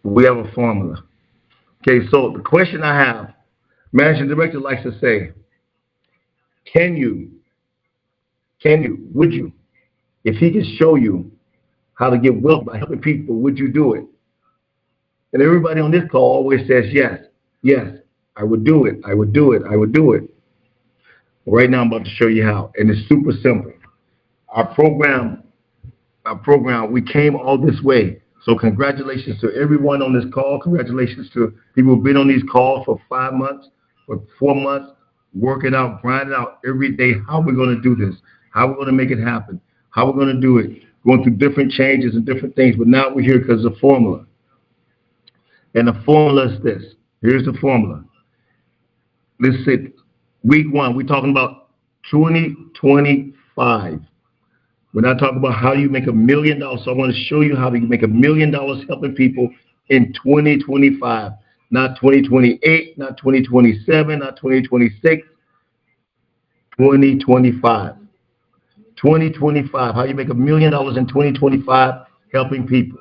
We have a formula. Okay, so the question I have, managing director likes to say, can you, would you, if he can show you how to get wealth by helping people, would you do it? And everybody on this call always says yes, yes, I would do it, I would do it, I would do it. Right now I'm about to show you how, and it's super simple. Our program, we came all this way. So congratulations to everyone on this call. Congratulations to people who've been on these calls for 5 months, for 4 months, working out, grinding out every day. How we're going to do this? How we're going to make it happen? How we're going to do it? Going through different changes and different things. But now we're here because of the formula. And the formula is this. Here's the formula. Let's see. Week one, we're talking about 2025. We're not talking about how you make $1 million. So I want to show you how to make $1 million helping people in 2025, not 2028, not 2027, not 2026, 2025. 2025, how you make $1 million in 2025 helping people.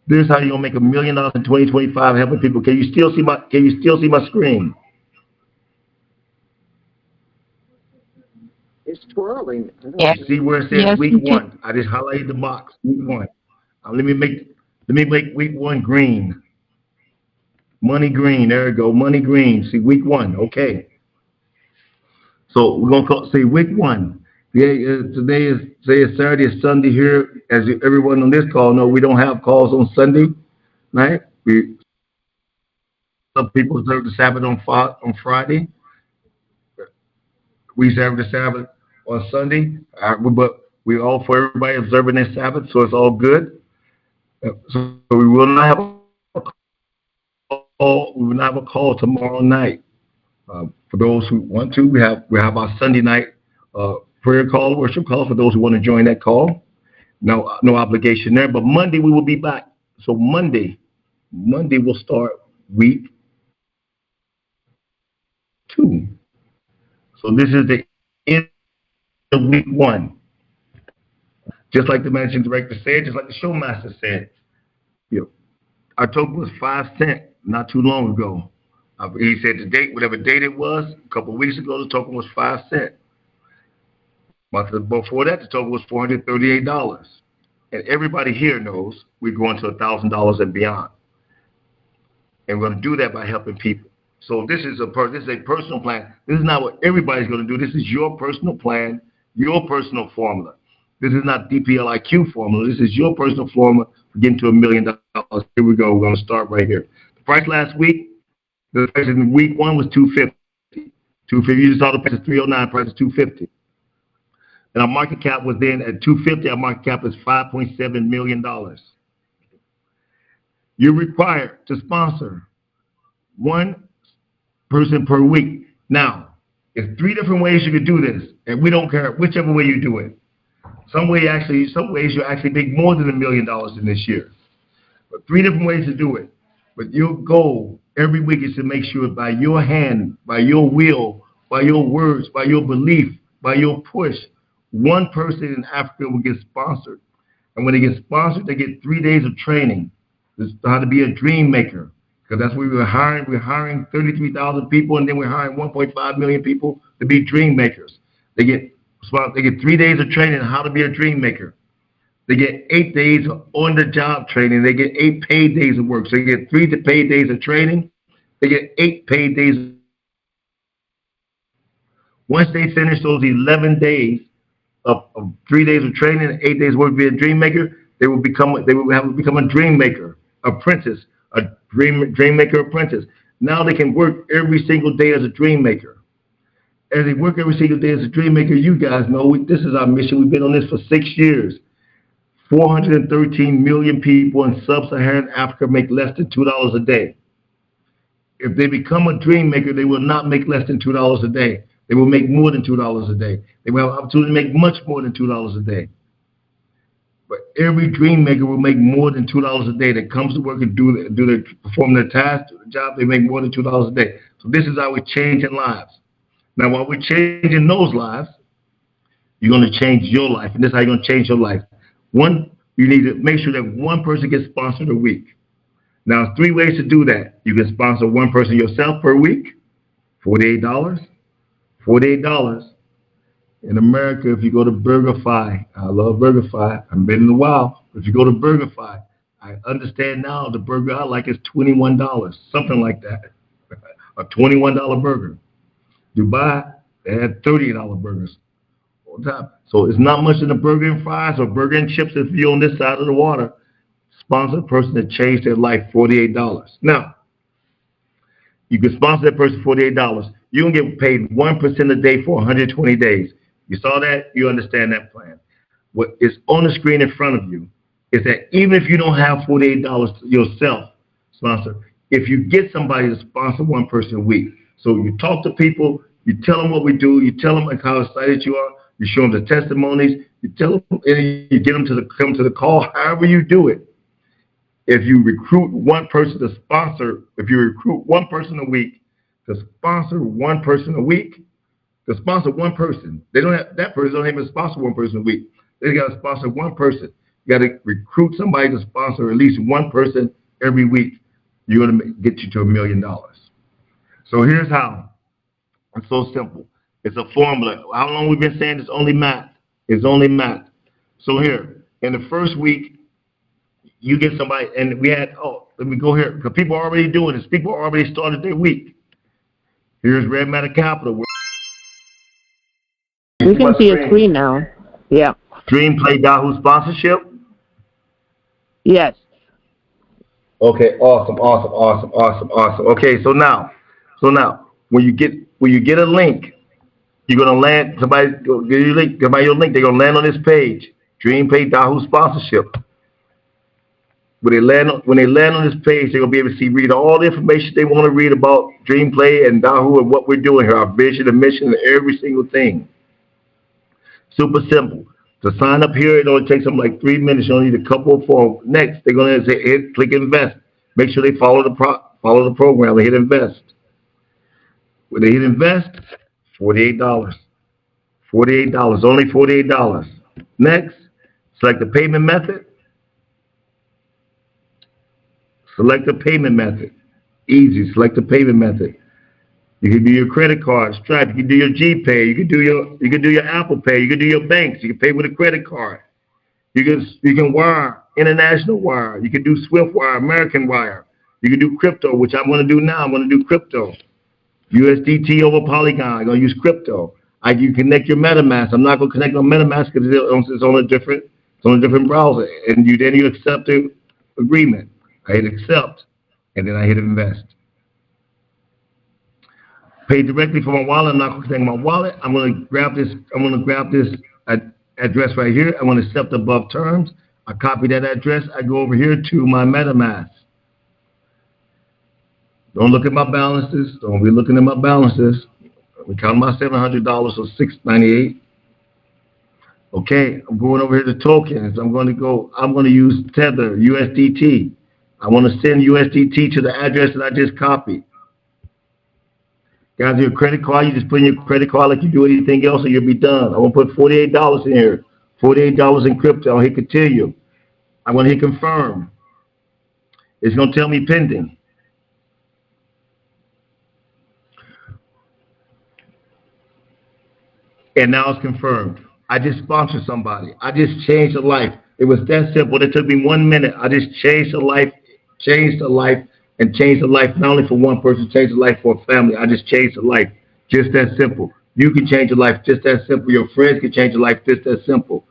This is how you're gonna make $1 million in 2025 helping people. Can you still see my screen? It's twirling. Yes. See where it says Yes, week you can. one? I just highlighted the box. Week one. Let me make week one green. Money green. There we go. Money green. See week one. Okay. So we're gonna say week one. Yeah, today is Saturday, it's Sunday here. As everyone on this call know, we don't have calls on Sunday, right? Some people observe the Sabbath on Friday. We observe the Sabbath on Sunday, but we all for everybody observing their Sabbath, so it's all good. So we will not have a call. We will not have a call tomorrow night. For those who want to, we have our Sunday night prayer call, worship call for those who want to join that call. No obligation there. But Monday we will be back. So Monday will start week 2. So this is the end of week 1. Just like the managing director said, just like the showmaster said, our token was 5 cents not too long ago. He said the date, whatever date it was, a couple of weeks ago, the token was 5 cents. Month before that, the token was $438. And everybody here knows we're going to $1,000 and beyond. And we're going to do that by helping people. So this is a personal plan. This is not what everybody's going to do. This is your personal plan, your personal formula. This is not DPLIQ formula. This is your personal formula for getting to $1 million. Here we go. We're going to start right here. The price last week, the price in week 1 was $250. $250. You just saw the price is $309. Price is $250. And our market cap was then at $250. Our market cap is $5.7 million. You're required to sponsor 1 person per week. Now, there's 3 different ways you could do this, and we don't care whichever way you do it. Some ways you actually make more than $1 million in this year. But 3 different ways to do it. But your goal every week is to make sure by your hand, by your will, by your words, by your belief, by your push, 1 person in Africa will get sponsored. And when they get sponsored, they get 3 days of training. This is how to be a dream maker. Because that's what we're hiring. We're hiring 33,000 people, and then we're hiring 1.5 million people to be dream makers. They get 3 days of training on how to be a dream maker. They get 8 days of on-the-job training. They get 8 paid days of work. So they get 3 paid days of training. They get 8 paid days. Once they finish those 11 days of 3 days of training and 8 days work being a dream maker, they will become a dream maker apprentice, a dream maker apprentice. Now they can work every single day as a dream maker. As they work every single day as a dream maker, you guys know this is our mission. We've been on this for 6 years. 413 million people in sub-Saharan Africa make less than $2 a day. If they become a dream maker, they will not make less than $2 a day. They will make more than $2 a day. They will have opportunity to make much more than $2 a day. But every dream maker will make more than $2 a day that comes to work and perform their task, do the job. They make more than $2 a day. So this is how we're changing lives. Now, while we're changing those lives, you're going to change your life, and this is how you're going to change your life. 1, you need to make sure that one person gets sponsored a week. Now, there's three ways to do that. You can sponsor one person yourself per week, $48. $48. In America, if you go to BurgerFi, I love BurgerFi. I haven't been in a while. If you go to BurgerFi, I understand now the burger I like is $21, something like that. A $21 burger. Dubai, they had $38 burgers all the time. So it's not much in the burger and fries or burger and chips if you're on this side of the water. Sponsor a person that changed their life, $48. Now, you can sponsor that person $48. You can get paid 1% a day for 120 days. You saw that? You understand that plan. What is on the screen in front of you is that even if you don't have $48 yourself, sponsor, if you get somebody to sponsor one person a week, so you talk to people, you tell them what we do, you tell them like how excited you are, you show them the testimonies, you tell them, and you get them to come to the call, however you do it. If you recruit one person to sponsor, if you recruit one person a week to sponsor one person a week, to sponsor one person, they don't have, that person don't even sponsor one person a week. They got to sponsor one person. You got to recruit somebody to sponsor at least one person every week. You're going to get you to $1 million. So here's how. It's so simple. It's a formula. How long we've been saying it's only math? It's only math. So here, in the first week, you get somebody, and we had, let me go here, because people are already doing this. People already started their week. Here's Red Matter Capital. We can see a screen now. Yeah. Dream Play Yahoo sponsorship? Yes. Okay, awesome. Okay, so now, when you get a link, you're gonna land, somebody give you a link, somebody your link, they're gonna land on this page, Dream Play Yahoo sponsorship. When they land on this page, they're gonna be able to read all the information they want to read about Dream Play and Yahoo and what we're doing here, our vision and mission, and every single thing. Super simple. To sign up here, it only takes them like 3 minutes. You only need a couple of forms. Next, they're gonna say click invest. Make sure they follow the program and hit invest. When they hit invest, $48. $48, only $48. Next, select the payment method. Select the payment method. Easy, select the payment method. You can do your credit card, Stripe. You can do your GPay. You can do your Apple Pay. You can do your banks. You can pay with a credit card. You can wire, international wire. You can do Swift wire, American wire. You can do crypto, which I'm going to do now. I'm going to do crypto. USDT over Polygon. I'm going to use crypto. You connect your MetaMask. I'm not going to connect on MetaMask because it's on a different browser. And then you accept the agreement. I hit accept, and then I hit invest. Pay directly from my wallet. I'm not going to connect my wallet. I'm going to grab this address right here. I want to accept above terms. I copy that address. I go over here to my MetaMask. Don't look at my balances. Don't be looking at my balances. We count my $700 or $698. Okay, I'm going over here to tokens. I'm going to use Tether, USDT. I want to send USDT to the address that I just copied. Guys, your credit card, you just put in your credit card like you do anything else and you'll be done. I want to put $48 in here. $48 in crypto. I'll hit continue. I'm going to hit confirm. It's going to tell me pending. And now it's confirmed. I just sponsored somebody. I just changed a life. It was that simple. It took me 1 minute. I just changed a life, and changed the life not only for one person, changed the life for a family. I just changed the life. Just that simple. You can change your life just that simple. Your friends can change your life just that simple.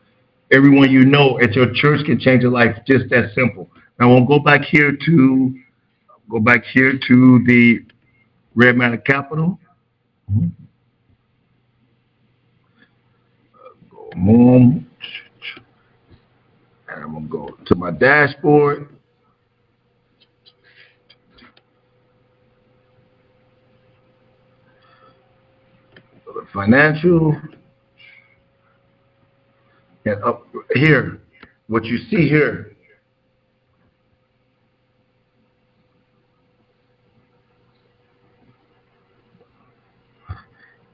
Everyone you know at your church can change your life just that simple. Now we'll go back here to the Red Matter Capital. Go home. And I'm gonna go to my dashboard. Go to financial. And up here, what you see here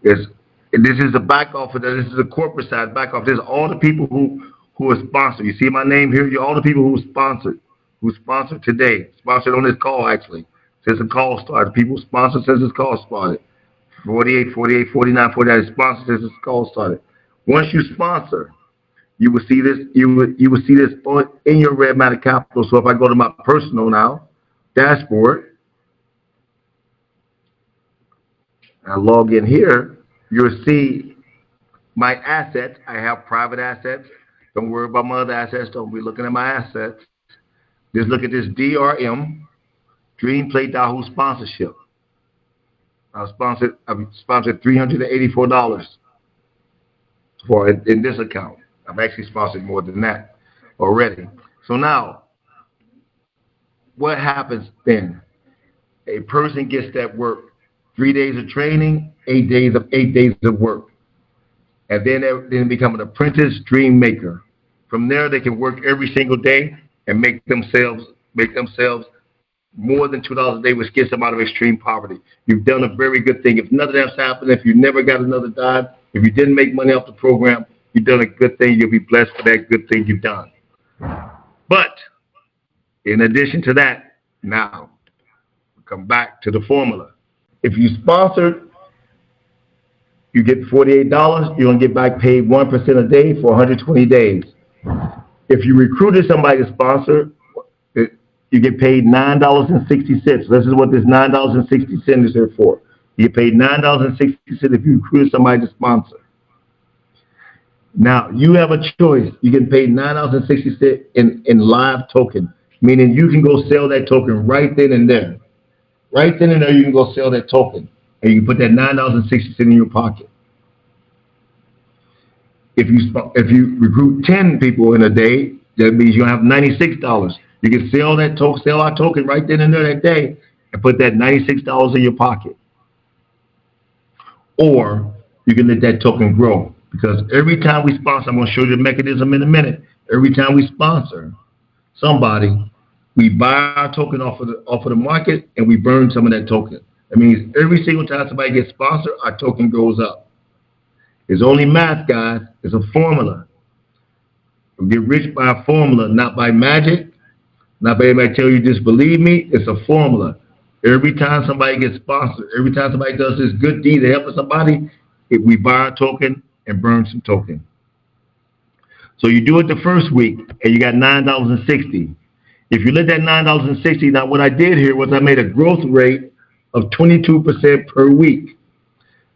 is, this is the back office, this is the corporate side back office. This is all the people who who are sponsored. You see my name here? All the people who sponsored today, sponsored on this call actually. Since the call started, people sponsored since this call started. 48, 48, 49, 49 sponsors since this call started. Once you sponsor, you will see this. You will see this in your Red Matter Capital. So if I go to my personal now dashboard, I log in here, you'll see my assets. I have private assets. Don't worry about my other assets. Don't be looking at my assets. Just look at this DRM, Dream Play Yahoo sponsorship. I've sponsored $384 for in this account. I've actually sponsored more than that already. So now, what happens then? A person gets that work. 3 days of training, 8 days of work. And then they become an apprentice dream maker. From there, they can work every single day and make themselves more than $2 a day, which gets them out of extreme poverty. You've done a very good thing. If nothing else happened, if you never got another dime, if you didn't make money off the program, you've done a good thing. You'll be blessed for that good thing you've done. But in addition to that, now we come back to the formula. If you sponsored, you get $48. You're going to get back paid 1% a day for 120 days. If you recruited somebody to sponsor, you get paid $9.60. This is what this $9.60 is here for. You get paid $9.60 if you recruited somebody to sponsor. Now, you have a choice. You get paid $9.60 in live token, meaning you can go sell that token right then and there. Right then and there, you can go sell that token, and you can put that $9.60 in your pocket. If you recruit 10 people in a day, that means you have $96. You can sell our token right then and there that day, and put that $96 in your pocket. Or you can let that token grow, because every time we sponsor, I'm going to show you the mechanism in a minute. Every time we sponsor somebody, we buy our token off of the market, and we burn some of that token. That means every single time somebody gets sponsored, our token goes up. It's only math, guys. It's a formula. We get rich by a formula, not by magic, not by anybody tell you just believe me. It's a formula. Every time somebody gets sponsored, every time somebody does this good deed to help somebody, we buy a token and burn some token. So you do it the first week, and you got $9.60. If you let that $9.60, now what I did here was I made a growth rate of 22% per week.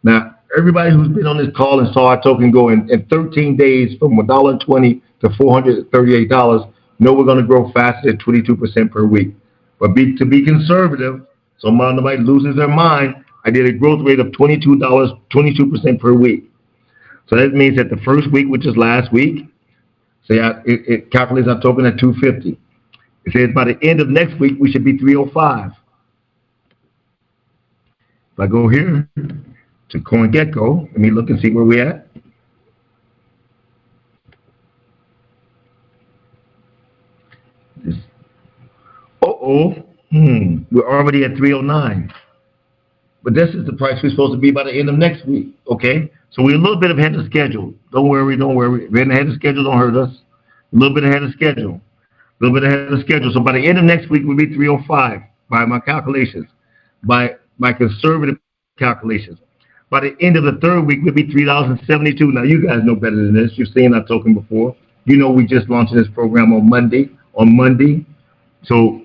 Now, everybody who's been on this call and saw our token go in 13 days from $1.20 to $438, know we're going to grow faster than 22% per week. But to be conservative, so nobody loses their mind, I did a growth rate of $22 per week. So that means that the first week, which is last week, it calculates our token at 250. It says by the end of next week, we should be 305. If I go here to CoinGecko, let me look and see where we're at. We're already at 309. But this is the price we're supposed to be by the end of next week, okay? So we're a little bit ahead of schedule. Don't worry. Being ahead of schedule don't hurt us. A little bit ahead of schedule. So by the end of next week, we'll be 305 by my calculations, by my conservative calculations. By the end of the third week, we'll be $3.72. Now, you guys know better than this. You've seen our token before. You know we just launched this program on Monday. So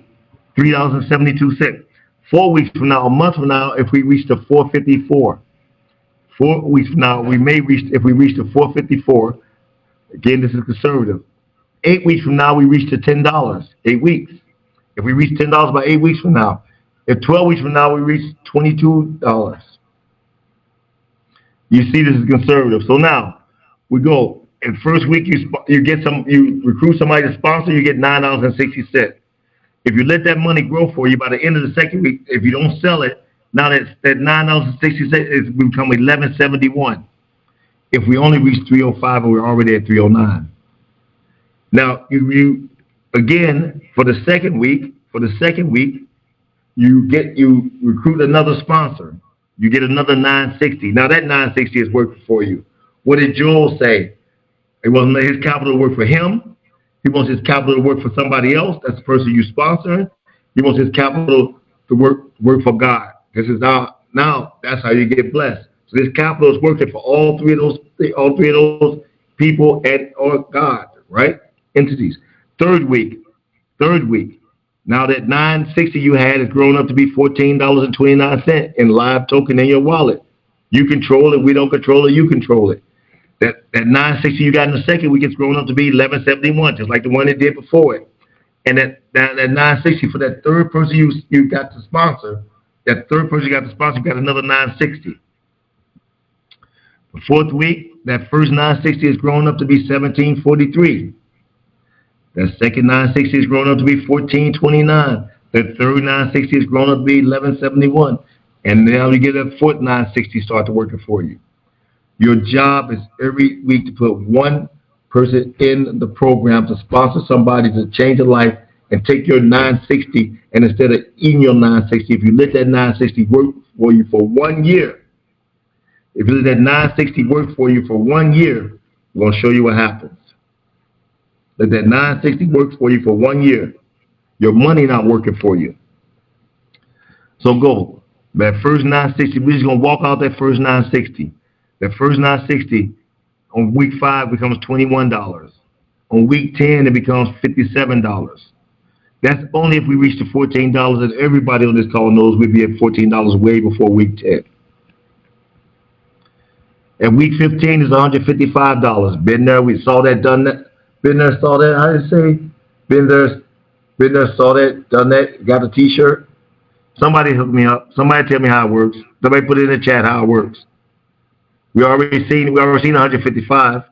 $3.72. 4 weeks from now, a month from now, if we reach the 454. 4 weeks from now, if we reach the 454, again, this is conservative. 8 weeks from now, we reach the $10. 8 weeks. If we reach $10 by 8 weeks from now, if 12 weeks from now, we reach $22. You see, this is conservative. So now we go. In first week, you recruit somebody to sponsor, you get $9.60. If you let that money grow for you, by the end of the second week, if you don't sell it, now that $9.60 is become $11.71. If we only reach 305 and we're already at 309. Now you again for the second week, you recruit another sponsor. You get another $9.60. Now that $9.60 is working for you. What did Joel say? He wants his capital to work for him. He wants his capital to work for somebody else. That's the person you sponsoring. He wants his capital to work for God. This is now that's how you get blessed. So this capital is working for all three of those people and or God, right? Entities. Third week. Now that 960 you had has grown up to be $14.29 in live token in your wallet. You control it. We don't control it. You control it. That 960 you got in the second week has grown up to be 1171, just like the one that did before it. And that 960 for that third person you got to sponsor, you got another 960. The fourth week, that first 960 has grown up to be 1743. That second 960 has grown up to be 1429. That third 960 has grown up to be 1171. And now you get that fourth 960 start to working for you. Your job is every week to put one person in the program to sponsor somebody to change their life and take your 960, and instead of eating your 960, if you let that 960 work for you for 1 year, if you let that 960 work for you for 1 year, we're going to show you what happens. Let that 960 work for you for 1 year. Your money not working for you. So go. That first 960, we're just going to walk out that first 960. That first 960 on week 5 becomes $21. On week 10, it becomes $57. That's only if we reach the $14, and everybody on this call knows we'd be at $14 way before week 10. And week 15 is $155. Been there, we saw that, done that. Been there, saw that, how do you say? Been there, saw that, done that, got a t-shirt. Somebody hook me up. Somebody tell me how it works. Somebody put it in the chat how it works. We already seen 155.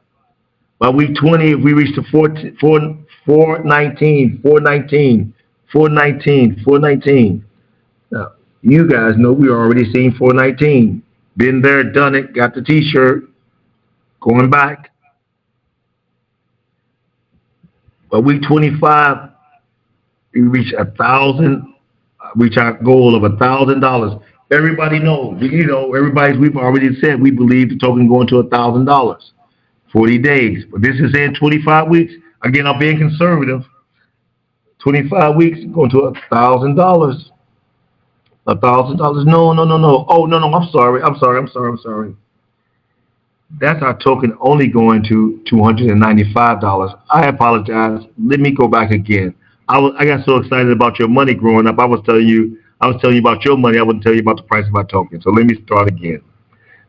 By week 20, if we reach to 419. Now, you guys know we already seen 419. Been there, done it, got the t-shirt, going back. By week 25, we reach 1,000, reach our goal of $1,000. Everybody knows, we've already said we believe the token going to $1,000. 40 days. But this is in 25 weeks. Again, I'm being conservative. 25 weeks going to $1,000. $1,000. No. Oh, no. I'm sorry. That's our token only going to $295. I apologize. Let me go back again. I got so excited about your money growing up. I was telling you about your money. I wouldn't tell you about the price of my token. So let me start again.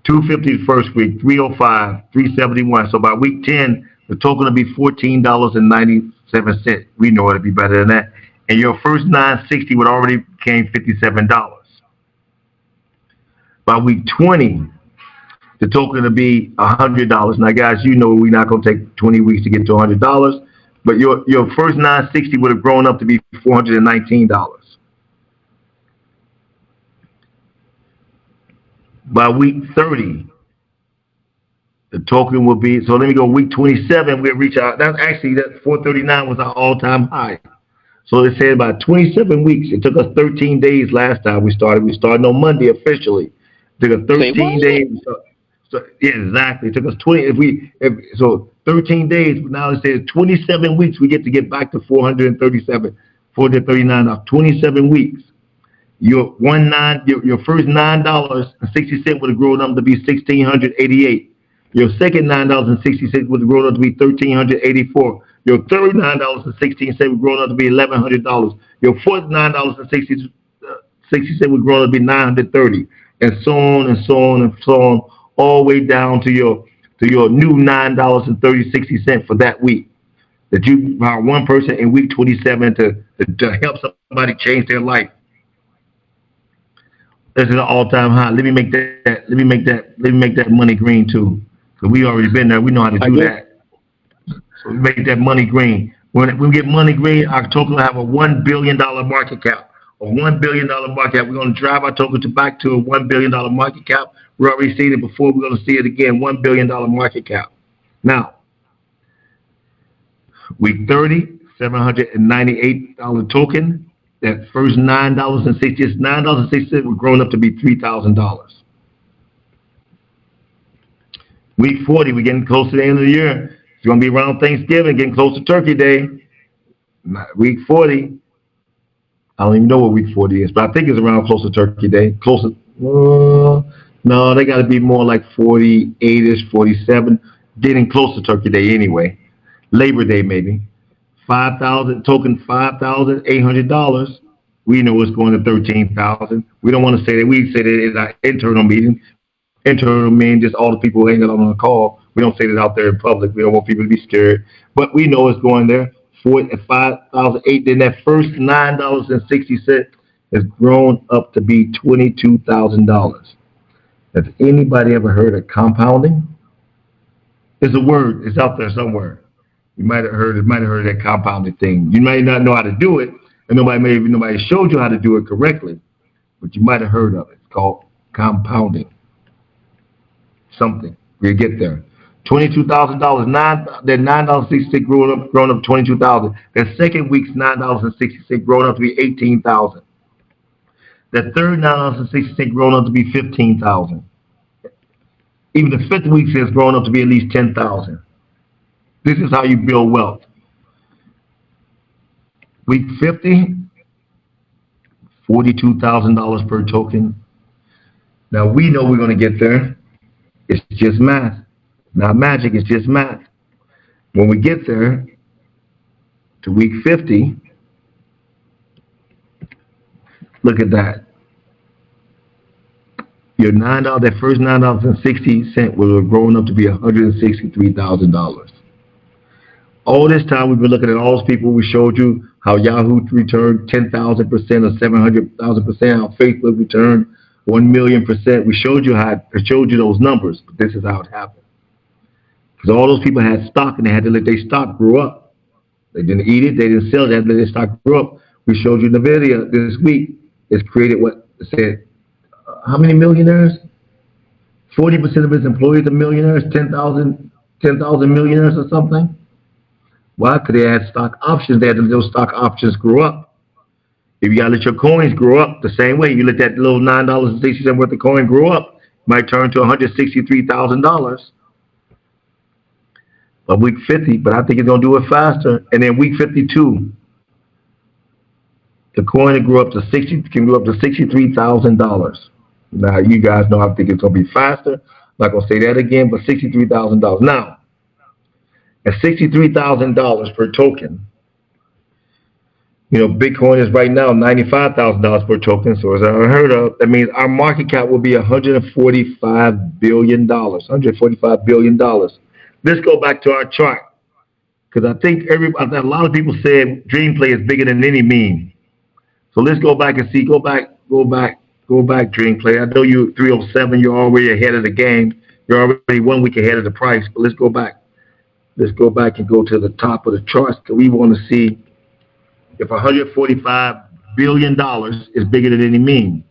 250 the first week, 305, 371. So by week 10, the token will be $14.97. We know it'll be better than that. And your first 960 would already became $57. By week 20, the token will be $100. Now, guys, you know we're not going to take 20 weeks to get to $100, but your first 960 would have grown up to be $419. By week 30, the token will be, so let me go, week 27, we'll reach out. That's actually, that 439 was our all-time high. So it said about 27 weeks. It took us 13 days last time we started. We started on Monday officially. It took us 13 days. So yeah, exactly. It took us 13 days. Now it says 27 weeks. We get to get back to 439 of 27 weeks. Your first $9.60 would have grown up to be $1,688. Your second $9.60 would have grown up to be $1,384. Your third $9.16 would have grown up to be $1,100. Your fourth $9.60 would grow up to be $930, and so on and so on and so on, all the way down to your new $9.30 for that week. That you hired one person in week 27 to help somebody change their life. This is an all-time high. Let me make that money green too. Because we already been there. We know how to do that. So we make that money green. When we get money green, our token will have a $1 billion market cap. A $1 billion market cap. We're going to drive our token back to a $1 billion market cap. We already seen it before. We're going to see it again. $1 billion market cap. Now, week 30, $798 token. That first $9.60 was grown up to be $3,000. Week 40, we're getting close to the end of the year. It's going to be around Thanksgiving, getting close to Turkey Day. Week 40. I don't even know what week 40 is, but I think it's around close to Turkey Day. Closer. No, they got to be more like 48ish, 47. Getting close to Turkey Day anyway. Labor Day maybe. 5,000 token, $5,800. We know it's going to 13,000. We don't want to say that. We say that in our internal meeting. Internal meaning just all the people hanging out on the call. We don't say that out there in public. We don't want people to be scared. But we know it's going there. 5,008. Then that first $9.60 has grown up to be $22,000. Has anybody ever heard of compounding? It's a word. It's out there somewhere. You might have heard it. Might have heard of that compounding thing. You might not know how to do it, and nobody showed you how to do it correctly, but you might have heard of it. It's called compounding. Something. We'll get there. $22,000. That $9.66 grown up $22,000. That second week's $9.66 grown up to be $18,000. That third $9.66 grown up to be $15,000. Even the fifth week has grown up to be at least $10,000. This is how you build wealth. Week 50, $42,000 per token. Now we know we're going to get there. It's just math. Not magic, it's just math. When we get there to week 50, look at that. Your $9, that first $9.60 will have grown up to be $163,000. All this time we've been looking at all those people. We showed you how Yahoo returned 10,000% or 700,000%, how Facebook returned 1,000,000%. We showed you those numbers, but this is how it happened. Because all those people had stock and they had to let their stock grow up. They didn't eat it, they didn't sell it, they had to let their stock grow up. We showed you in the video this week. It's created what it said. How many millionaires? 40% of its employees are millionaires, 10,000 millionaires or something. Why? Because they had stock options. They had to let those stock options grow up. If you got to let your coins grow up the same way, you let that little $9.60 worth of coin grow up, it might turn to $163,000. But week 50, but I think it's going to do it faster. And then week 52, the coin can grow up to $63,000. Now, you guys know I think it's going to be faster. I'm not going to say that again, but $63,000. Now, at $63,000 per token, Bitcoin is right now $95,000 per token. So as I heard of, that means our market cap will be $145 billion. $145 billion. Let's go back to our chart. Because I think a lot of people said DreamPlay is bigger than any meme. So let's go back and see. Go back, DreamPlay. I know you 307. You're already ahead of the game. You're already 1 week ahead of the price. But let's go back. Let's go back and go to the top of the charts because we want to see if $145 billion is bigger than any meme.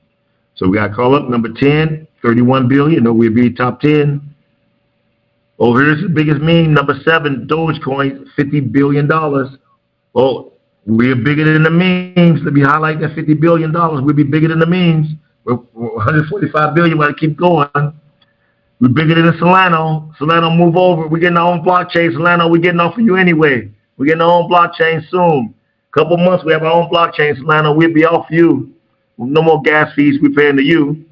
So we got to call up number 10, 31 billion. No, we'll be top 10. Oh, here's the biggest meme. Number 7, Dogecoin, $50 billion. Oh, we're bigger than the memes. Let me highlight that $50 billion. We'll be bigger than the memes. We're 145 billion. We got to keep going. We're bigger than the Solana. Solana, move over. We're getting our own blockchain. Solana, we're getting off of you anyway. We're getting our own blockchain soon. Couple months, we have our own blockchain. Solana, we'll be off you. No more gas fees we're paying to you.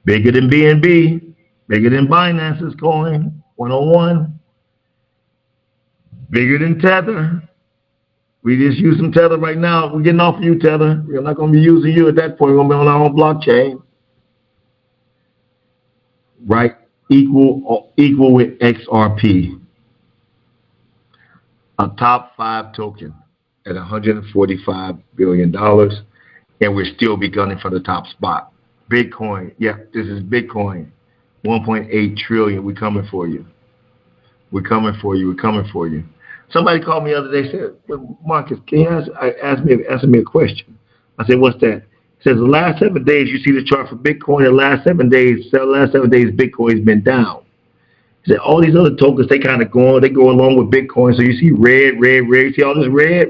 Bigger than BNB. Bigger than Binance's coin. 101. Bigger than Tether. We just use some Tether right now. We're getting off of you, Tether. We're not going to be using you at that point. We're going to be on our own blockchain. Right? Equal with XRP. A top 5 token at $145 billion. And we're still beginning from the top spot. Bitcoin. Yeah, this is Bitcoin. 1.8 trillion. We're coming for you. We're coming for you. We're coming for you. Somebody called me the other day and said, well, Marcus, can you answer me a question? I said, what's that? It says the last 7 days, you see the chart for Bitcoin, the last 7 days, Bitcoin's been down. He said, all these other tokens, they kind of go along with Bitcoin. So you see red. You see all this red.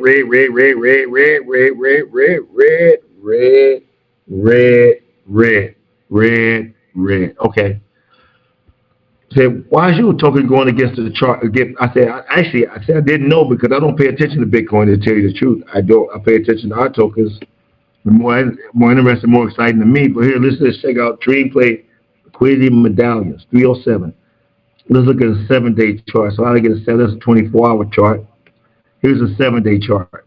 Okay. said, why is your token going against the chart? Again, I said, I didn't know because I don't pay attention to Bitcoin, to tell you the truth. I don't. I pay attention to our tokens. More interesting, more exciting to me. But here, let's check out Dream Play Liquidity Medallions, 307. Let's look at a 7-day chart. So I get a 7, that's a 24-hour chart. Here's a 7-day chart.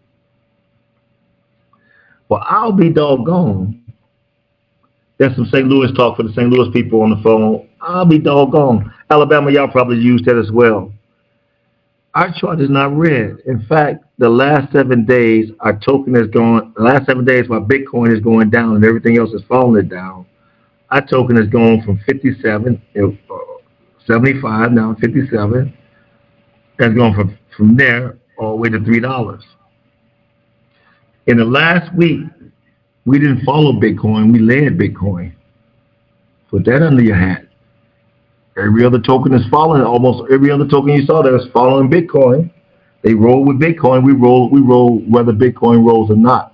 Well, I'll be doggone. That's some St. Louis talk for the St. Louis people on the phone. I'll be doggone. Alabama, y'all probably use that as well. Our chart is not red. In fact, the last 7 days, our token is going, the last 7 days, my Bitcoin is going down and everything else is falling down. Our token is going from 57, 75, now 57. That's going from there all the way to $3. In the last week, we didn't follow Bitcoin, we led Bitcoin. Put that under your hat. Every other token is following. Almost every other token you saw there is following Bitcoin. They roll with Bitcoin. We roll whether Bitcoin rolls or not.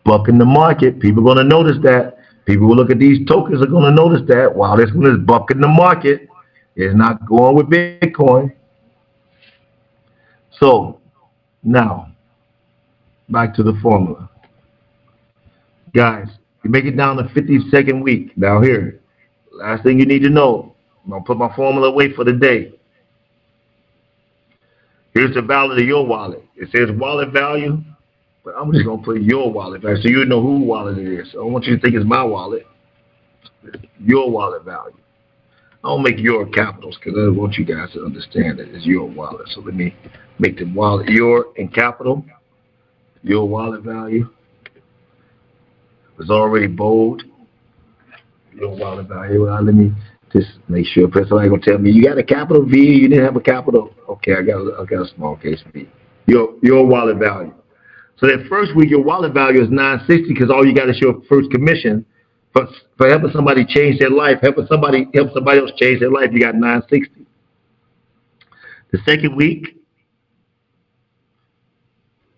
Bucking the market. People are going to notice that. People who look at these tokens are going to notice that. Wow, this one is bucking the market. It's not going with Bitcoin. So, now, back to the formula. Guys, you make it down to 52nd week. Now here, last thing you need to know. I'm going to put my formula away for the day. Here's the value of your wallet. It says wallet value, but I'm just going to put your wallet value so you know whose wallet it is. I don't want you to think it's my wallet. It's your wallet value. I don't make your capitals because I want you guys to understand that it's your wallet. So let me make the wallet your in capital. Your wallet value was already bold. Your wallet value. Let me just make sure. Somebody gonna tell me you got a capital V. You didn't have a capital. Okay, I got a small case V. Your wallet value. So that first week, your wallet value is $9.60 because all you got is your first commission for helping somebody change their life. Help somebody else change their life. You got $9.60. The second week,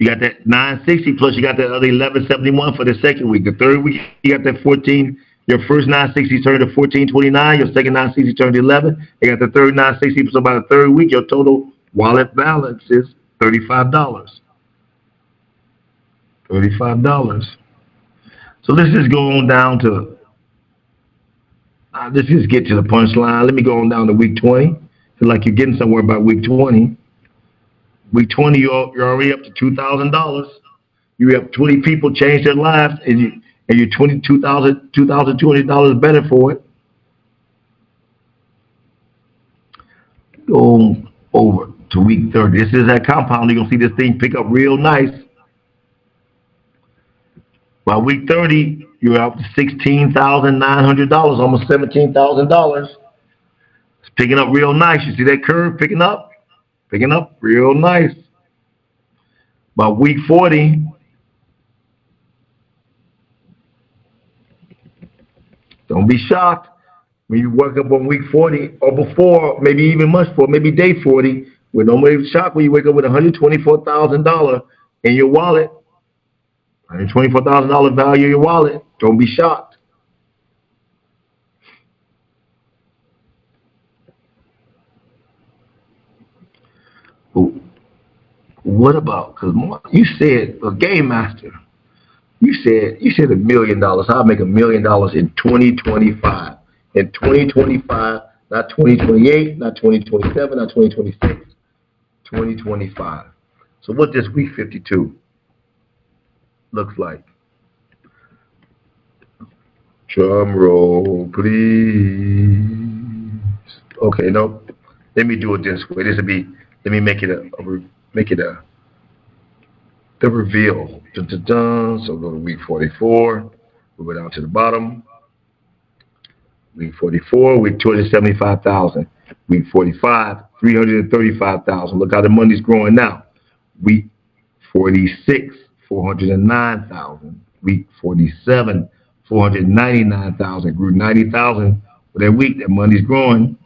you got that $9.60 plus you got that other $11.71 for the second week. The third week, you got that 14. Your first $9.60 turned to $14.29. Your second $9.60 turned to $11. You got the third $9.60. So by the third week, your total wallet balance is $35. $35. So let's just go on down to. Let's just get to the punchline. Let me go on down to week 20. Feel like you're getting somewhere by week 20. Week 20, you're already up to $2,000. You have 20 people change their lives, and you're $2,200 better for it. Go over to week 30. This is that compound. You're gonna see this thing pick up real nice. By week 30, you're up to $16,900, almost $17,000. It's picking up real nice. You see that curve picking up? Picking up real nice. By week 40, don't be shocked when you wake up on week 40 or before, maybe even much before, maybe day 40. We're normally shocked when you wake up with $124,000 in your wallet. $124,000 value in your wallet. Don't be shocked. What about? Because you said a game master. You said $1 million. I'll make $1 million in 2025. In 2025, not 2028, not 2027, not 2026. 2025. So what does week 52 looks like? Drum roll, please. Okay, no. Let me do it this way. Let me make it the reveal. Dun, dun, dun. So go to week 44. We'll go down to the bottom. Week 44, week 275,000. Week 45, 335,000. Look how the money's growing now. Week 46, 409,000. Week 47, 499,000. Grew 90,000 for that week. That money's growing.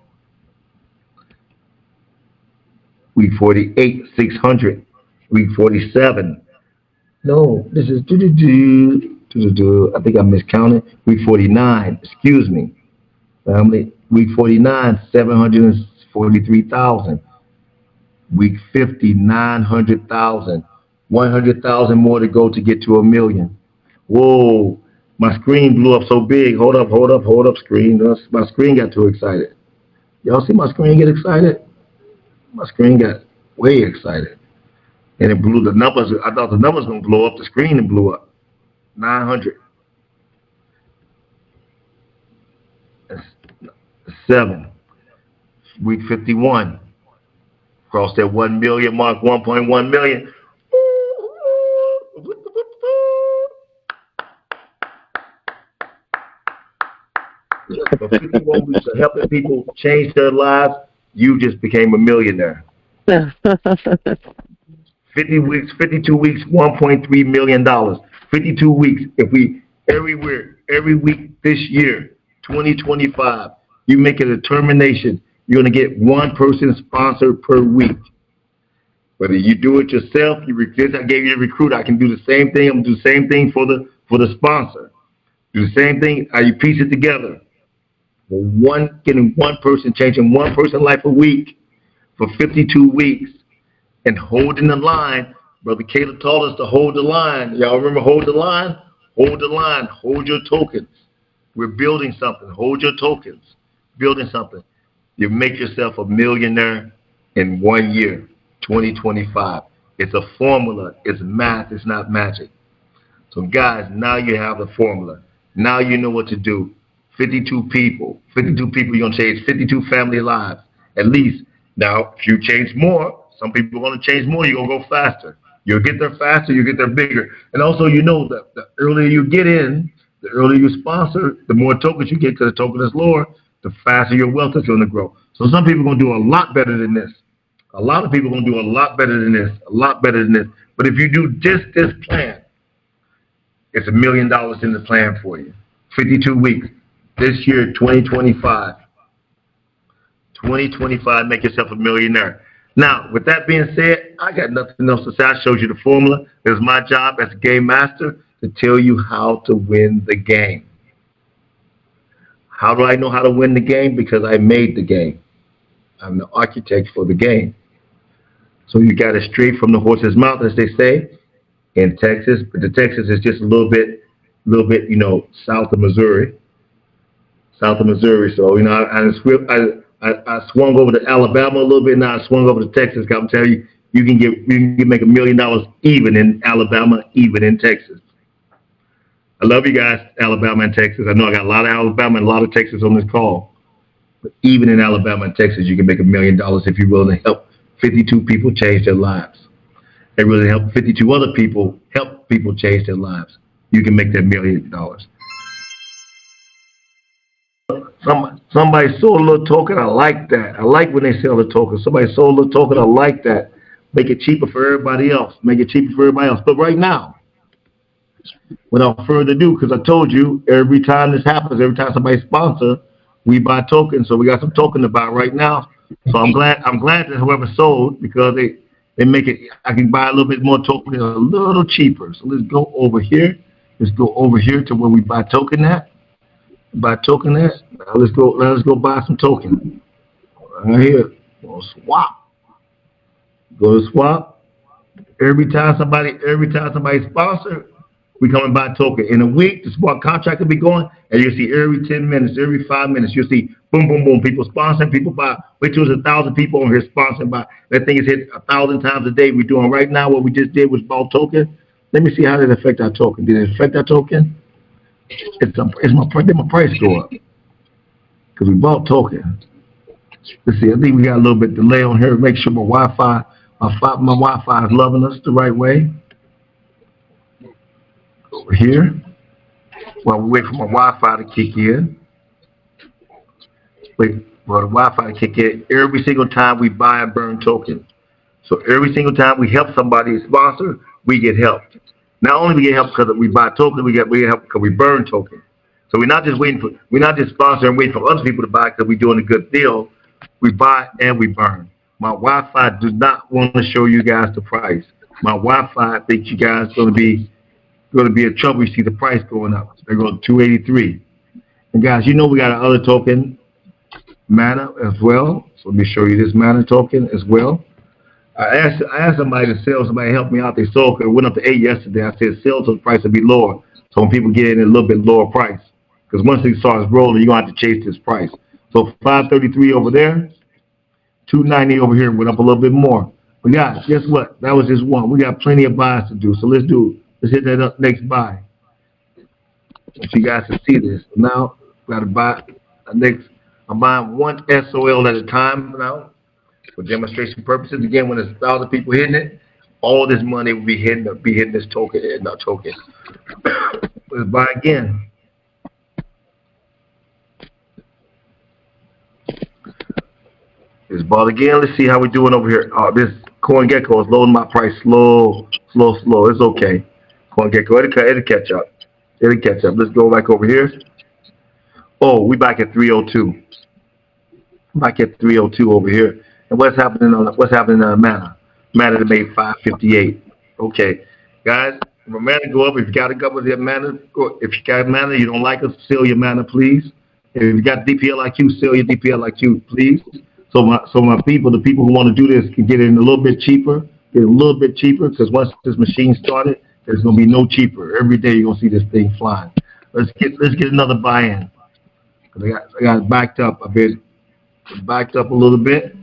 Week 48, 600. Week 47. No, this is I think I miscounted. Week 49. Excuse me. Family, week 49, 743,000. Week 50, 900,000. 100,000 more to go to get to a million. Whoa, my screen blew up so big. Hold up, screen. My screen got too excited. Y'all see my screen get excited? My screen got way excited. And it blew the numbers. I thought the numbers going to blow up. The screen and blew up. 900. 7. Week 51. Crossed that 1 million mark, 1.1 million. For 51 weeks of helping people change their lives, you just became a millionaire. 50 weeks, 52 weeks, $1.3 million. 52 weeks. If we everywhere, every week this year, 2025, you make a determination, you're going to get one person sponsored per week. Whether you do it yourself, I gave you the recruit, I can do the same thing. I'm going to do the same thing for the sponsor. Do the same thing, how you piece it together. Getting one person, changing one person's life a week for 52 weeks and holding the line. Brother Caleb taught us to hold the line. Y'all remember hold the line? Hold the line. Hold your tokens. We're building something. Hold your tokens. Building something. You make yourself a millionaire in 1 year, 2025. It's a formula. It's math. It's not magic. So guys, now you have the formula. Now you know what to do. 52 people. 52 people, you're going to change 52 family lives. At least. Now, if you change more, some people are going to change more, you're going to go faster. You'll get there faster, you'll get there bigger. And also, you know that the earlier you get in, the earlier you sponsor, the more tokens you get, because the token is lower, the faster your wealth is going to grow. So some people are going to do a lot better than this. A lot of people are going to do a lot better than this, a lot better than this. But if you do just this plan, it's $1 million in the plan for you. 52 weeks. This year, 2025. 2025, make yourself a millionaire. Now, with that being said, I got nothing else to say. I showed you the formula. It was my job as a game master to tell you how to win the game. How do I know how to win the game? Because I made the game. I'm the architect for the game. So you got it straight from the horse's mouth, as they say, in Texas. But the Texas is just a little bit, you know, south of Missouri. So, you know, I swung over to Alabama a little bit. Now I swung over to Texas. I'm telling you, you can make $1 million even in Alabama, even in Texas. I love you guys, Alabama and Texas. I know I got a lot of Alabama and a lot of Texas on this call. But even in Alabama and Texas, you can make $1 million if you're willing to help 52 people change their lives. And really help 52 other people change their lives. You can make that $1 million. Somebody sold a little token. I like that. I like when they sell the token. Somebody sold a little token. I like that. Make it cheaper for everybody else. But right now, without further ado, because I told you, every time this happens, every time somebody sponsors, we buy tokens. So we got some token to buy right now. So I'm glad that whoever sold, because they make it, I can buy a little bit more token a little cheaper. So let's go over here. Let's go over here to where we buy token at. Now let's go buy some token. Right here. Go swap. Go to swap. Every time somebody sponsor, we come and buy token. In a week, the smart contract will be going, and you'll see every 10 minutes, every 5 minutes, you'll see boom, boom, boom, people sponsoring, people buy. Wait till there's 1,000 people on here sponsoring by. That thing is hit 1,000 times a day. We're doing right now what we just did was bought token. Let me see how did it affect our token. Did it affect our token? Did my price go up? Because we bought token. Let's see. I think we got a little bit delay on here. Make sure my Wi-Fi is loving us the right way. Over here. While we wait for my Wi-Fi to kick in. Wait for the Wi-Fi to kick in. Every single time we buy and burn token. So every single time we help somebody sponsor, we get helped. Not only we get help because we buy token, we get help because we burn token. So we're not just sponsoring and waiting for other people to buy because we're doing a good deal. We buy and we burn. My Wi-Fi does not want to show you guys the price. My Wi-Fi thinks you guys are going to be in trouble. You see the price going up. They're going to 283. And guys, you know we got our other token, Mana, as well. So let me show you this Mana token as well. I asked somebody to sell. Somebody helped me out. They sold. It went up to 8 yesterday. I said sell so the price will be lower. So when people get in at a little bit lower price, because once it starts rolling, you're gonna have to chase this price. So 533 over there, 290 over here. Went up a little bit more. But guys, guess what? That was just one. We got plenty of buys to do. So let's hit that up next buy. So you guys can see this. Now we got to buy next. I'm buying one SOL at a time now. For demonstration purposes, again, when there's 1,000 people hitting it, all this money will be hitting this token and not token. Let's buy again. Let's buy again. Let's see how we're doing over here. This CoinGecko is loading my price slow. It's okay. CoinGecko, it'll catch up. Let's go back over here. Oh, we back at 302. Back at 302 over here. And what's happening on Mana? Mana made 558. Okay, guys, when Mana go up, if you got to go with your Mana, if you got Mana, you don't like us, sell your Mana, please. If you got DPLIQ, sell your DPLIQ, please. So my people, the people who want to do this, can get it in a little bit cheaper. Because once this machine started, there's gonna be no cheaper. Every day you're gonna see this thing flying. Let's get another buy-in. Cause I got backed up a bit, backed up a little bit.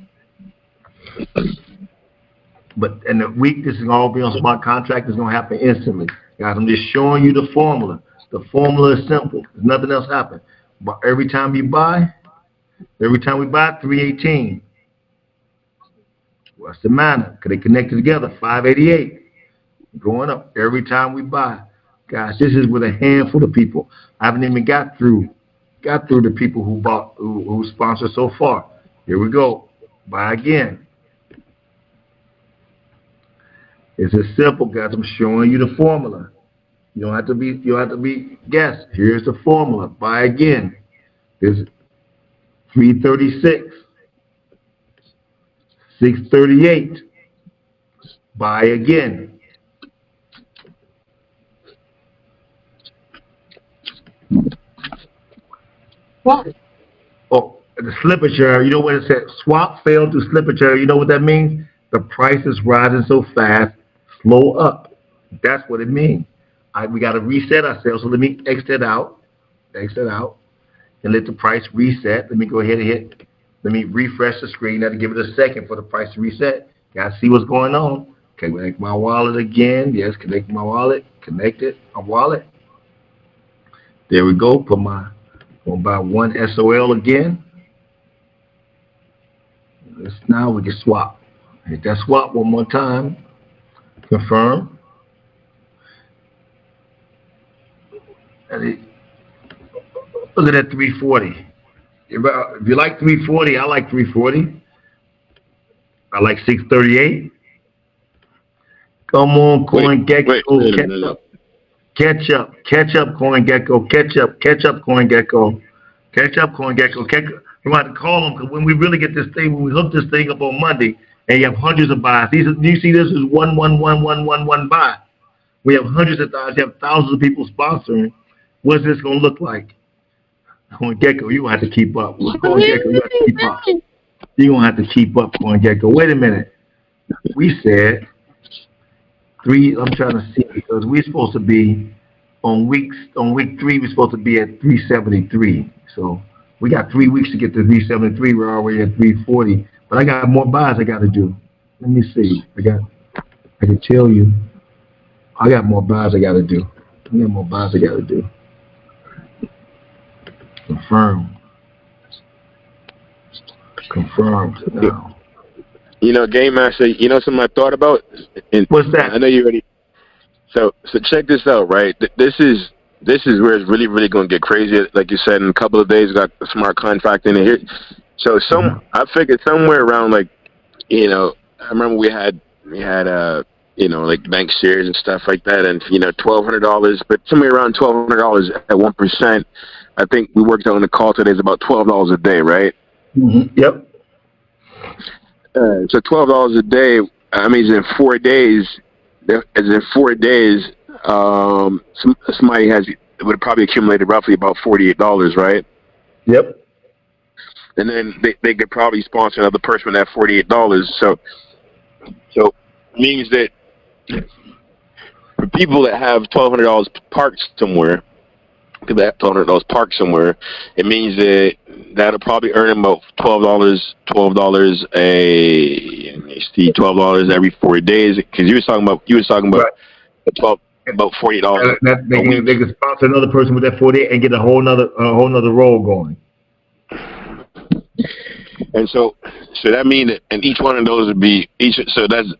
But in the week, this is all be on smart contract. It's gonna happen instantly, guys. I'm just showing you the formula. The formula is simple. There's nothing else happen. But every time we buy, 318. What's the Mana? Because they connected together, 588. Going up every time we buy. Guys, this is with a handful of people. I haven't even got through the people who sponsor so far. Here we go. Buy again. It's as simple, guys. I'm showing you the formula. You don't have to be guessed. Here's the formula. Buy again. There's 336. 638. Buy again. What? Oh, the slippage error. You know what it said? Swap failed to slippage error. You know what that means? The price is rising so fast, slow up. That's what it means. We got to reset ourselves. So let me exit out, and let the price reset. Let me go ahead and let me refresh the screen. That'll give it a second for the price to reset. Got to see what's going on. Okay, connect my wallet again. Yes, connect my wallet. Connected my wallet. There we go. Gonna buy one SOL again. Now we can swap. Hit that swap one more time. Confirm. Look at that 340. If you like 340, I like 340. I like 638. Come on, CoinGecko. Catch up, CoinGecko. Catch up, CoinGecko. We have to call them because when we really get this thing, when we hook this thing up on Monday, and you have hundreds of buys. You see, this is one buy. We have hundreds of thousands. You have thousands of people sponsoring. What's this gonna look like? CoinGecko, you gonna have to keep up. CoinGecko, you have to keep up. You're gonna have to keep up, CoinGecko. Wait a minute. We said I'm trying to see because we're supposed to be on week 3. We're supposed to be at 373. So we got 3 weeks to get to 373. We're already at 340. But I got more buys I got to do. Let me see. I can tell you. I got more buys I got to do. Confirmed now. You know, Game Master, you know something I thought about? What's that? I know you already. So check this out, right? This is where it's really going to get crazy. Like you said, in a couple of days, we got a smart contract in here. So I figured somewhere around like, you know, I remember we had you know, like bank shares and stuff like that, and you know, $1,200, but somewhere around $1,200 at 1%. I think we worked out on the call today is about $12 a day, right? Mm-hmm. Yep. So $12 a day. I mean, in 4 days. Somebody has it would have probably accumulated roughly about $48, right? Yep. And then they could probably sponsor another person with that $48. So means that for people that have $1,200 parked somewhere, people that have $1,200 parked somewhere, it means that that'll probably earn them about $12 $12 every 40 days. Because you was talking about Right. about $48. They can sponsor another person with that 48 and get a whole nother role going. And so that means that, and each one of those would be so that's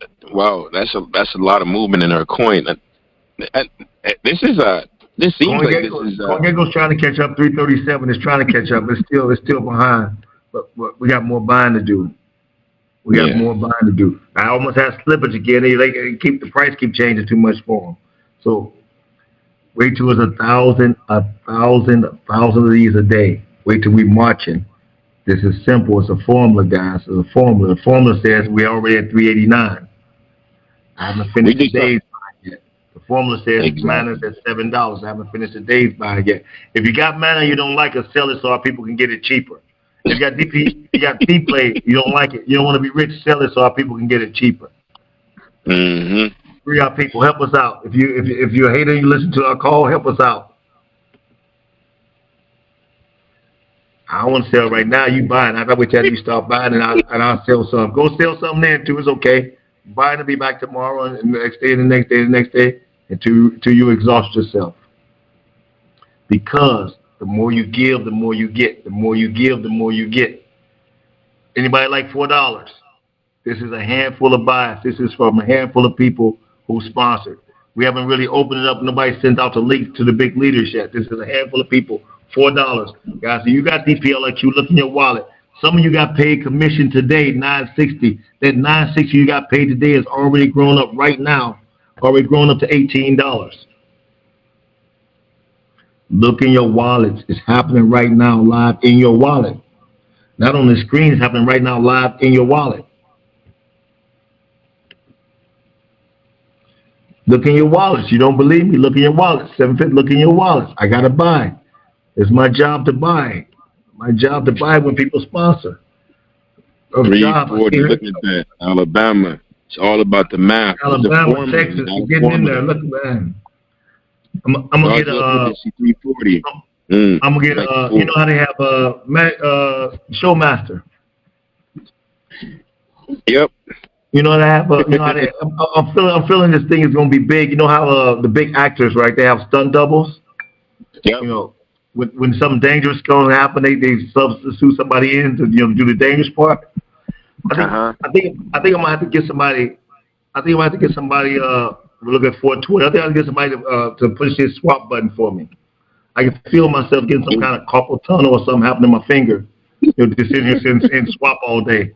a lot of movement in our coin. This seems like this is CoinGecko's trying to catch up. 337 is trying to catch up. It's still behind, but we got more buying to do. I almost had slippage again. They keep the price keep changing too much for them. So wait till it's 1,000 of these a day. Wait till we marching. This is simple. It's a formula, guys. It's a formula. The formula says we're already at 389. I haven't finished the day's buy yet. The formula says Mana's at $7. I haven't finished the day's buy yet. If you got Mana you don't like it, sell it so our people can get it cheaper. If you got D-Play, you don't like it. You don't want to be rich, sell it so our people can get it cheaper. Mm-hmm. Free our people. Help us out. If you're a hater and you listen to our call, help us out. I don't want to sell right now. You buying. I wait till you start buying and I'll sell some. Go sell something then too. It's okay. Buying to be back tomorrow and the next day and the next day and the next day until you exhaust yourself. Because the more you give, the more you get. The more you give, the more you get. Anybody like $4? This is a handful of buys. This is from a handful of people who sponsored. We haven't really opened it up. Nobody sent out the link to the big leaders yet. This is a handful of people. $4. Guys, so you got DPLXU, look in your wallet. Some of you got paid commission today, $9.60. That $9.60 you got paid today is already grown up right now, already grown up to $18. Look in your wallets. It's happening right now live in your wallet. Not on the screen, it's happening right now live in your wallet. Look in your wallets. You don't believe me? Look in your wallets. 750, look in your wallets. I got to buy. It's my job to buy. My job to buy when people sponsor. 340, look at that. Alabama. It's all about the math. Alabama, Texas, getting in there. Look, man. I'm gonna get 340. I'm gonna get you know how they have Showmaster. Yep. You know how they I'm feeling this thing is gonna be big. You know how the big actors, right? They have stunt doubles. Yep. You know, when something dangerous is going to happen, they substitute somebody in to do the dangerous part. I think I'm gonna have to get somebody. I think I'm gonna have to get somebody. We're looking at 420. I think I'll get somebody to push this swap button for me. I can feel myself getting some kind of carpal tunnel or something happening to my finger. Just sitting here and swap all day.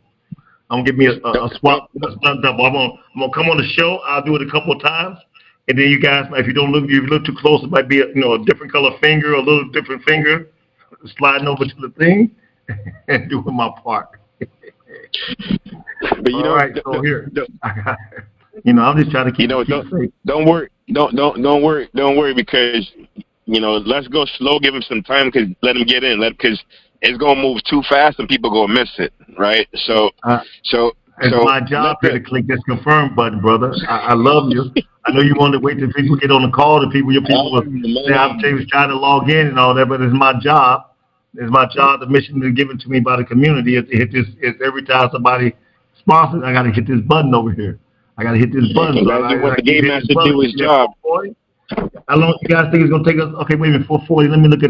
I'm gonna give me a swap stunt double. I'm gonna come on the show. I'll do it a couple of times, and then you guys, if you look too close, it might be a different color finger, a little different finger, sliding over to the thing and doing my part. But all right, so here, I'm just trying to keep. Don't worry because let's go slow. Give him some time because let him get in. Because it's gonna move too fast and people gonna miss it, right? So it's my job to click this confirm button, brother. I love you. I know you want to wait till people get on the call. Your people will say I'm trying to log in and all that, but it's my job. It's my job. The mission is given to me by the community is to hit this. It's every time somebody sponsors, I got to hit this button over here. I got to hit this button. The game master do his job. How long you guys think it's gonna take us? Okay, wait a minute. 440. Let me look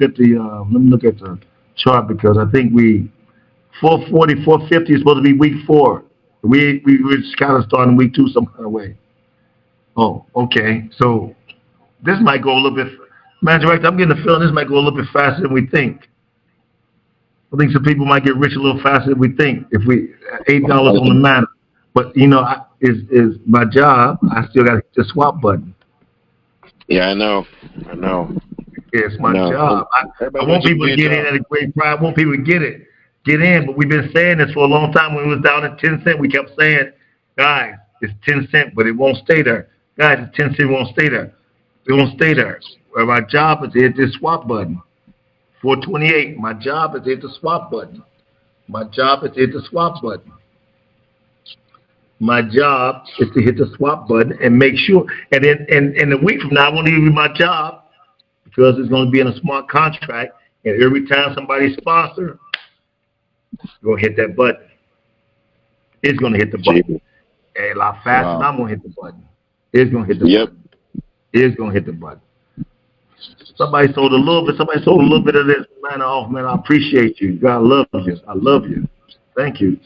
at the chart because I think 440, 450 is supposed to be week 4. We were just kind of starting week 2 some kind of way. Oh, okay. So this might go a little bit. Man, Director, I'm getting the feeling this might go a little bit faster than we think. I think some people might get rich a little faster than we think if we $8 on the matter. But is my job. I still got to hit the swap button. Yeah, I know. It's my job. I want people to get in at a great price. I want people to get in. But we've been saying this for a long time. When it was down at 10 cents, we kept saying, guys, it's 10 cents, but it won't stay there. Guys, it's 10 cents, it won't stay there. It won't stay there. Well, my job is to hit this swap button. 428. My job is to hit the swap button. My job is to hit the swap button. My job is to hit the swap button and make sure. And then, and a week from now, I won't even be my job because it's going to be in a smart contract. And every time somebody sponsor, you're going to hit that button. It's going to hit the button. A lot faster than I'm going to hit the button. It's going to hit the button. It's going to hit the button. Somebody sold a little bit. Somebody sold a little bit of this. Man, off, man. I appreciate you. God love you. I love you. Thank you.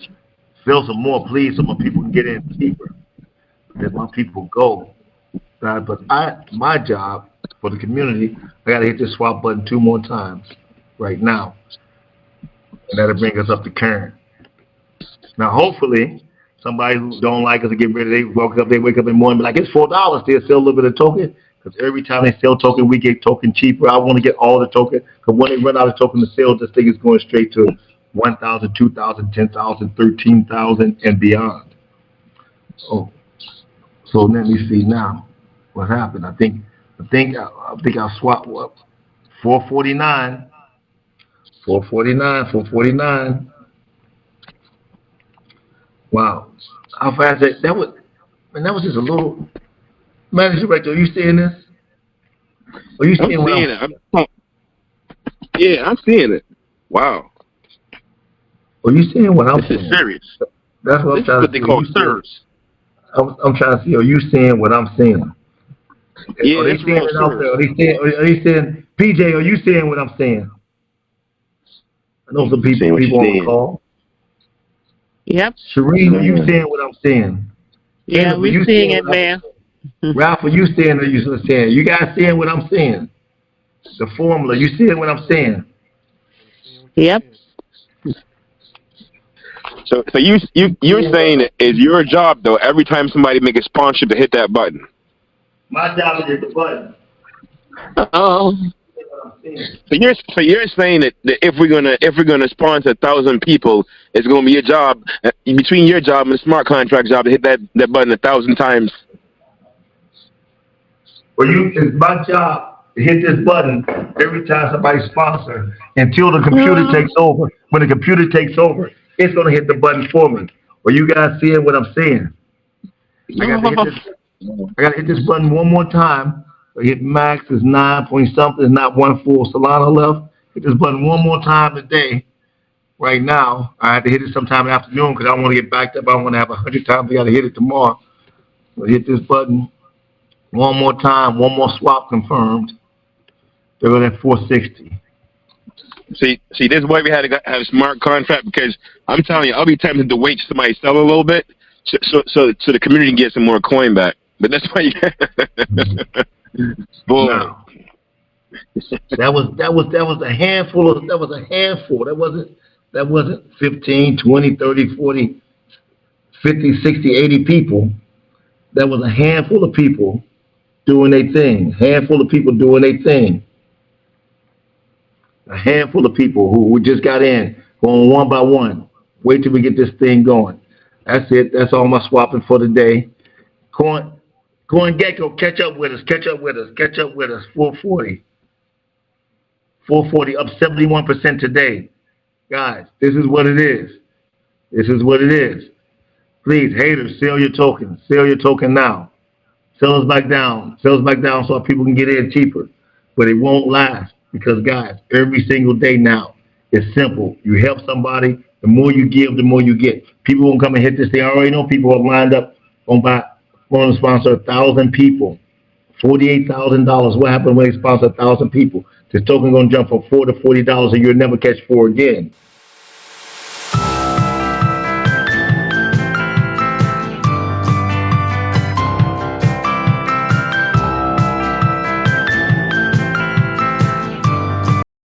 Fill some more, please, so more people can get in deeper. As my people go. But my job for the community, I got to hit this swap button 2 more times right now. And that'll bring us up to current. Now, hopefully, somebody who don't like us to get rid of it, they wake up in the morning and be like, it's $4. They'll sell a little bit of token. Because every time they sell token, we get token cheaper. I want to get all the token. Because when they run out of token to sell, this thing is going straight to 1,000, 2,000, 10,000, 13,000, and beyond. Oh, so let me see now what happened. I think I swapped up 449. 449. Wow, how fast that was? Man, that was just a little. Manager Director, are you seeing this? Are you seeing it? Yeah, I'm seeing it. Wow. Are you seeing what I'm seeing? This is serious. That's what I'm trying to see. They call SIRS. I'm trying to see. Are you seeing what I'm seeing? Yeah, are they seeing it out there? Are they seeing? PJ, are you seeing what I'm seeing? I know some people on the call. Yep. Shereen, are you seeing what I'm seeing? Yeah, we're seeing it, man. Ralph, are you seeing or you seeing? You guys seeing what I'm seeing? The formula, you seeing what I'm seeing? Yep. So you're saying it is your job though every time somebody make a sponsorship to hit that button. My job is to hit the button. Oh. So you're saying that if we're gonna sponsor 1,000 people, it's gonna be your job between your job and the smart contract job to hit that button 1,000 times. Well, it's my job to hit this button every time somebody sponsors until the computer takes over. When the computer takes over, it's going to hit the button for me. Are you guys seeing what I'm saying? I got to hit this button one more time. I hit max is 9 point something. It's not one full Solana left. Hit this button one more time today. Right now, I have to hit it sometime in the afternoon because I want to get backed up. I want to have 100 times. I got to hit it tomorrow. I'll hit this button. One more time, one more swap confirmed. They're going at 460. See, this is why we had to have a smart contract because I'm telling you, I'll be tempted to wait till somebody sell a little bit, so the community can get some more coin back. But that's why you. Boy, no. that was a handful. That wasn't 15, 20, 30, 40, 50, 60, 80 people. That was a handful of people doing their thing. Handful of people doing their thing. A handful of people who just got in, going one by one. Wait till we get this thing going. That's it. That's all my swapping for the day. CoinGecko, catch up with us. 440. 440, up 71% today. Guys, this is what it is. Please, haters, sell your token. Sell your token now. Sell us back down. Sell us back down so people can get in cheaper. But it won't last because, guys, every single day now, it's simple. You help somebody, the more you give, the more you get. People won't come and hit this thing. I already know people are lined up on to sponsor 1,000 people. $48,000. What happened when they sponsor 1,000 people? This token going to jump from $4 to $40 and you'll never catch 4 again.